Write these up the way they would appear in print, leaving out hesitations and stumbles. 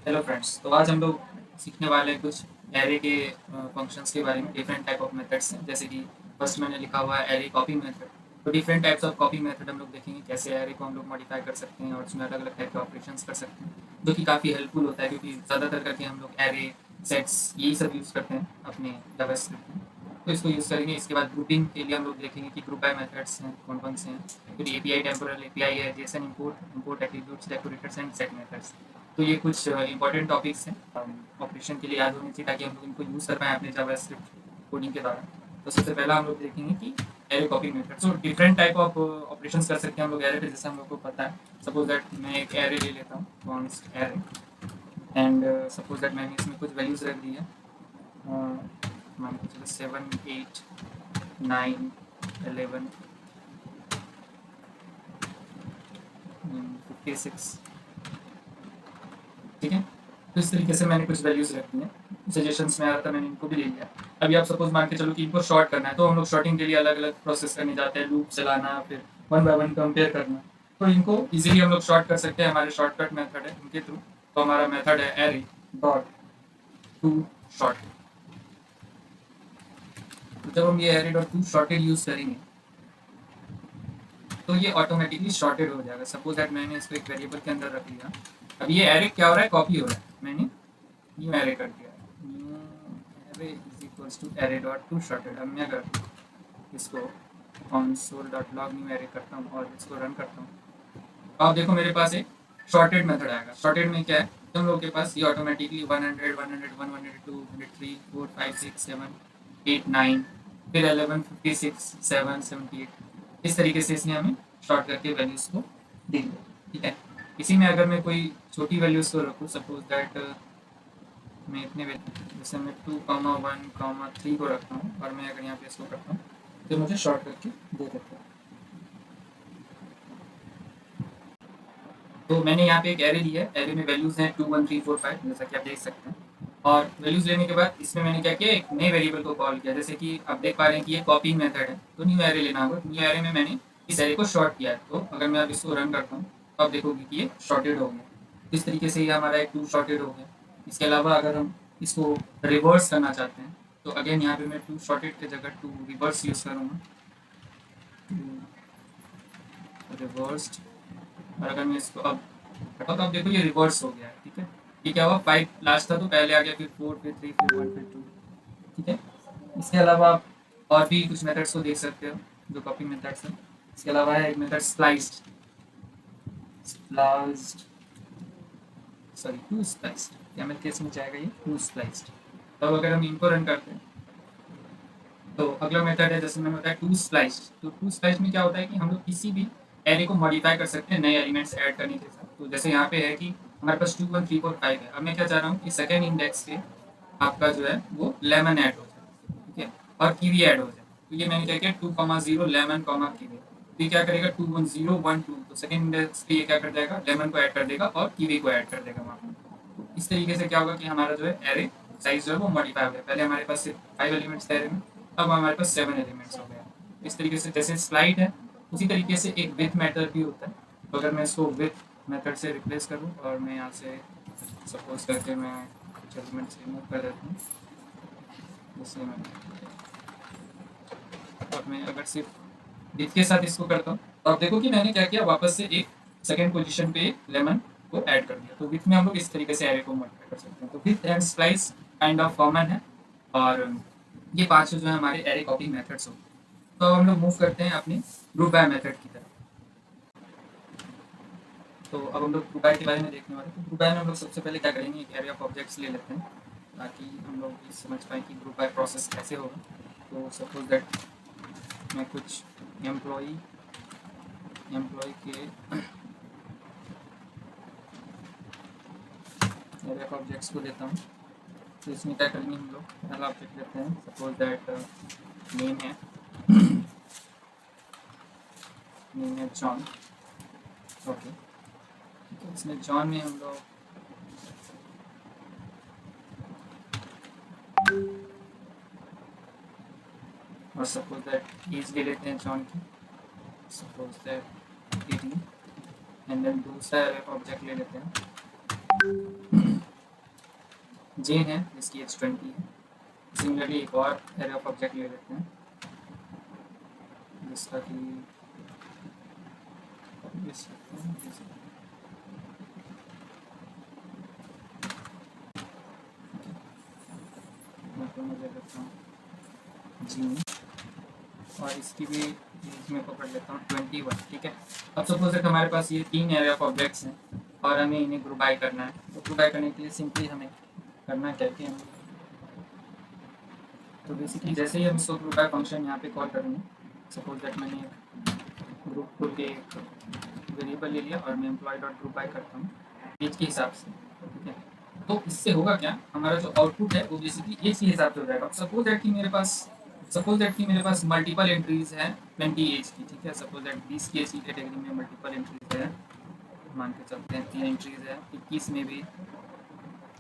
Hello friends, तो आज हम लोग सीखने वाले हैं कुछ एरे के फंक्शंस के बारे में। डिफरेंट टाइप ऑफ मेथड्स हैं, जैसे कि फर्स्ट मैंने लिखा हुआ है एरे कॉपी मेथड। तो different types of copy method हम लोग देखेंगे, कैसे एरे को हम लोग मॉडिफाई कर सकते हैं और उसमें अलग अलग टाइप के ऑपरेशंस कर सकते हैं, जो कि काफ़ी हेल्पफुल होता है, क्योंकि ज़्यादातर करके हम लोग एरे सेट्स यही सब यूज़ करते हैं अपने जावास्क्रिप्ट में। तो इसको यूज़ करेंगे। इसके बाद ग्रुपिंग के लिए हम लोग देखेंगे कि ग्रुप बाय मेथड्स हैं कौन कौन से हैं। फिर एपीआई, टेम्पोरल एपीआई है, Jason import attributes, decorators and set methods. तो ये कुछ इंपॉर्टेंट टॉपिक्स हैं ऑपरेशन के लिए याद होने चाहिए, ताकि हम लोग इनको यूज़ कर पाएँ अपने जावास्क्रिप्ट कोडिंग के दौरान। तो सबसे पहला हम लोग देखेंगे कि array copy method. So different type of operations कर सकते हैं हम लोग एरे पे, जैसे हम लोग को पता है। सपोज दैट मैं एक एरे ले लेता हूँ, const array, and suppose that मैंने इसमें कुछ वैल्यूज़ रख दी है। मान के चलो 7, 8, 9, 11, 56, ठीक है। तो इस तरीके से मैंने कुछ वैल्यूज़ रखी हैं। सजेशंस में आ रहा था, मैंने इनको भी ले लिया। अभी आप सपोज मान के चलो कि इनको शॉर्ट करना है, तो हम लोग शॉर्टिंग के लिए अलग अलग प्रोसेस करने जाते हैं, लूप चलाना, फिर वन बाय वन कंपेयर करना। तो इनको इजीली हम लोग शॉर्ट कर सकते हैं, हमारे शॉर्टकट मेथड है इनके थ्रू। तो हमारा मेथड है एरे डॉट टू शॉर्ट। तो जब हम ये array dot to shorted use करेंगे, तो ये ऑटोमेटिकली शॉर्टेड हो जाएगा। सपोज दैट मैंने इसको एक वेरिएबल के अंदर रख लिया। अब ये एरे क्या हो रहा है, कॉपी हो रहा है। मैंने न्यू एरे कर दिया, new array is equals to array dot to sorted. अब मैं अगर इसको console.log न्यू एरे करता हूँ और इसको रन करता हूँ, तो आप देखो मेरे पास एक शॉर्टेड मेथड आएगा। शॉर्टेड में क्या है, तुम लोग के पास ये ऑटोमेटिकली 100, 101, 102, 103, 4, 5, 6, 7, 8, 9, फिर 11, 56, 7, 78, इस तरीके से इसने हमें शॉर्ट करके वैल्यूज़ को दे दिया, ठीक है। इसी में अगर मैं कोई छोटी वैल्यूज़ को रखूँ, सपोज दैट मैं इतने जैसे मैं 2, 1, 3 को रखता हूँ, और मैं अगर यहाँ पे इसको करता हूँ, तो मुझे शॉर्ट करके दे देता है। तो मैंने यहाँ पे एक एरे लिया है, एरे में वैल्यूज़ हैं 2, 1, 3, 4, 5, जैसा कि आप देख सकते हैं। और वैल्यूज़ लेने के बाद इसमें मैंने क्या किया, एक नए वेरिएबल को कॉल किया। जैसे कि आप देख पा रहे हैं कि ये कॉपी मेथड है, तो न्यू एरे लेना होगा। न्यू एरे में मैंने इस एरे को शॉर्ट किया है। तो अगर मैं अब इसको रन करता हूँ, तो आप देखोगे कि ये शॉर्टेड हो गया। इस तरीके से ये हमारा एक 2 शॉर्टेड हो गया। इसके अलावा अगर हम इसको रिवर्स करना चाहते हैं, तो अगेन यहाँ पे मैं 2 शॉर्टेड की जगह 2 रिवर्स यूज़ करूँगा, रिवर्स्ड। और अगर मैं इसको अब हटाओ, तो अब देखो ये रिवर्स हो गया है, ठीक है। ये क्या हुआ, 5 लास्ट था तो पहले आ गया, फिर 4, फिर 3, फिर 1, फिर 2, ठीक है। इसके अलावा आप और भी कुछ मेथड्स को देख सकते हो जो कॉपी मेथड्स हैं। इसके अलावा है एक method spliced, spliced, sorry to spliced, camel case में जाएगा ये टू स्प्लाइस्ड। तो अगर हम इनको रन करते हैं, तो अगला मेथड है, जैसे मैंने बताया, टू स्प्लाइस्ड। तो टू स्प्लाइस्ड में क्या होता है कि हम लोग किसी भी एरे को मॉडिफाई कर सकते हैं नए एलिमेंट्स ऐड करने के साथ। तो जैसे यहाँ पे है कि हमारे पास 2, 1, 3, 4, 5 है। अब मैं क्या चाह रहा हूँ कि सेकेंड इंडेक्स पे आपका जो है वो लेमन ऐड हो जाए, ठीक है, और कीवी ऐड हो जाए। तो ये मैंने क्या किया, 2, 0 लेमन कीवी। तो ये क्या करेगा, 2, 1, 0, 1, 2, तो सेकेंड इंडेक्स पे ये क्या कर जाएगा, लेमन को ऐड कर देगा और कीवी को ऐड कर देगा वहाँ पर। तो इस तरीके से क्या होगा कि हमारा जो है एरे साइज जो है वो मॉडिफाई हो गया। पहले हमारे पास सिर्फ 5 एलिमेंट्स थे एरे में, अब हमारे पास 7 एलिमेंट्स हो गया। इस तरीके से जैसे स्लाइड है, उसी तरीके से एक विथ मेथड भी होता है। तो अगर मैं इसको विथ मेथड से रिप्लेस करूँ, और मैं यहाँ से सपोज करके मैं कुछ एलिमेंट्स रिमूव कर देता हूँ, जैसे मैं, और मैं अगर सिर्फ विथ के साथ इसको करता हूँ, तो आप देखो कि मैंने क्या किया, वापस से एक सेकेंड पोजीशन पे लेमन को ऐड कर दिया। तो विथ में हम लोग इस तरीके से एरे को मॉडिफाई कर सकते हैं। तो with and splice kind of common है, और ये 5 जो है हमारे एरे कॉपी मेथड्स होते हैं। तो हम लोग मूव करते हैं अपनी ग्रुप बाय मेथड की तरफ। तो अब हम लोग ग्रुप बाय के बारे में देखने वाले हैं। तो ग्रुप बाय में हम लोग सबसे पहले क्या करेंगे, एक एरे ऑफ ऑब्जेक्ट्स ले लेते हैं, ताकि हम लोग ये समझ पाएँ कि ग्रुप बाय प्रोसेस कैसे होगा। तो सपोज दैट मैं कुछ एम्प्लॉय के एरे ऑफ ऑब्जेक्ट्स को लेता हूँ। तो इसमें क्या करेंगे, हम लोग पहला ऑब्जेक्ट लेते हैं, सपोज दैट नेम है, नेम है जॉन, ओके, ठीक है। इसमें जॉन में हम लोग और सपोज दैट एज ले लेते हैं जॉन की, सपोज दैट 18, एंड देन दूसरा एरे ऑफ ऑब्जेक्ट ले लेते हैं, जेन है जिसकी एज 20 है। सिमिलरली एक और एरे ऑफ ऑब्जेक्ट ले लेते हैं जिसका कि मैं ले लेता हूँ जीन, और इसकी भी इसमें पकड़ लेता हूँ 21। ठीक है। अब सपोज दैट हमारे पास ये 3 एरे ऑफ ऑब्जेक्ट्स हैं और हमें इन्हें ग्रुप बाय करना है। तो ग्रुप बाय करने के लिए सिंपली हमें करना क्या कि हम तो बेसिकली जैसे ही हम इसको ग्रुप बाय फंक्शन यहाँ पे कॉल करेंगे, सपोज दैट मैंने ग्रुप को एक वेरिएबल ले लिया और मैं एम्प्लॉय डॉट ग्रुप बाय करता हूँ एज के हिसाब से। ठीक है। तो इससे होगा क्या, हमारा जो आउटपुट है वो बेसिकली एज के हिसाब से हो जाएगा। सपोज दैट कि मेरे पास मल्टीपल एंट्रीज हैं 20 एज की। ठीक है। सपोज दैट 20 की एज की कैटेगरी में मल्टीपल एंट्रीज है, मान के चलते हैं 3 एंट्रीज है। 21 में भी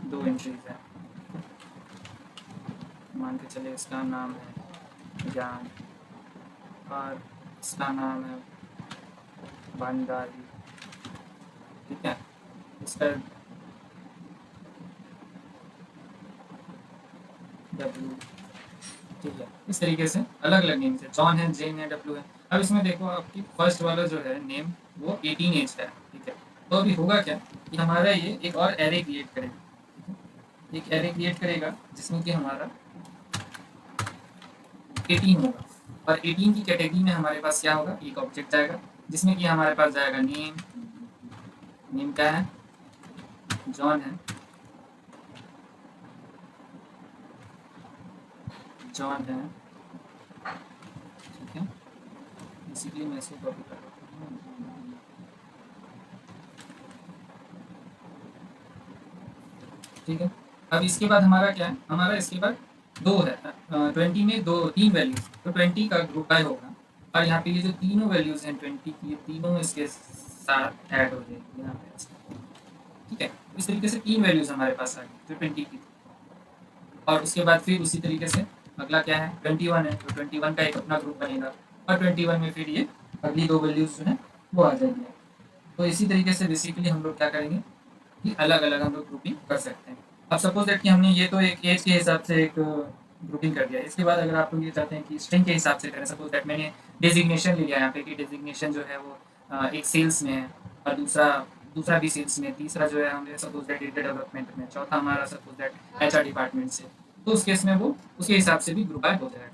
2 एंट्रीज है। मान के चले इसका नाम है ज्ञान और इसका नाम है भंडारी। ठीक है। इसका डब्ल्यू। ठीक है। इस तरीके से अलग अलग नेम्स है, जॉन है, जेन है, डब्ल्यू है। अब इसमें देखो आपकी फर्स्ट वाला जो है नेम वो 18 एज का है। ठीक है। तो अभी होगा क्या कि हमारा ये एक और एरे क्रिएट करेगा। एक एरे क्रिएट करेगा जिसमें कि हमारा 18 होगा, और 18 की कैटेगरी में हमारे पास क्या होगा, एक ऑब्जेक्ट जाएगा जिसमें कि हमारे पास जाएगा नेम क्या है, जॉन है, जॉन है। ठीक है। बेसिकली मैं इसको कॉपी कर लेता हूँ। ठीक है। अब इसके बाद हमारा क्या है, हमारा इसके बाद 2 है 20 में 3 वैल्यूज, तो 20 का ग्रुप बाय होगा और यहाँ पे ये जो तीनों वैल्यूज हैं 20 की, ये तीनों इसके साथ ऐड हो जाएगी यहाँ पे। ठीक है। इस तरीके से 3 वैल्यूज हमारे पास आ गई जो 20 की थी। और उसके बाद फिर उसी तरीके से अगला क्या है, 21 है, तो 21 का एक अपना ग्रुप बनेगा और 21 में फिर ये अगली 2 वैल्यूज जो है वो आ जाएंगी। तो इसी तरीके से बेसिकली हम लोग क्या करेंगे कि अलग अलग हम लोग ग्रुपिंग कर सकते हैं। अब सपोज दैट कि हमने ये तो एक एज के हिसाब से एक ग्रुपिंग कर दिया। इसके बाद अगर आप लोग ये चाहते हैं कि स्ट्रिंग के हिसाब से करें, सपोज दैट मैंने डेजिग्नेशन ले लिया यहाँ पे कि डेजिग्नेशन जो है वो एक सेल्स में है और दूसरा दूसरा भी सेल्स में, तीसरा जो है हमने सपोज दैट डेटा डेवलपमेंट में, चौथा हमारा सपोज दैट एचआर डिपार्टमेंट से, तो उस केस में वो उसके हिसाब से भी ग्रुप बाय हो जाएगा।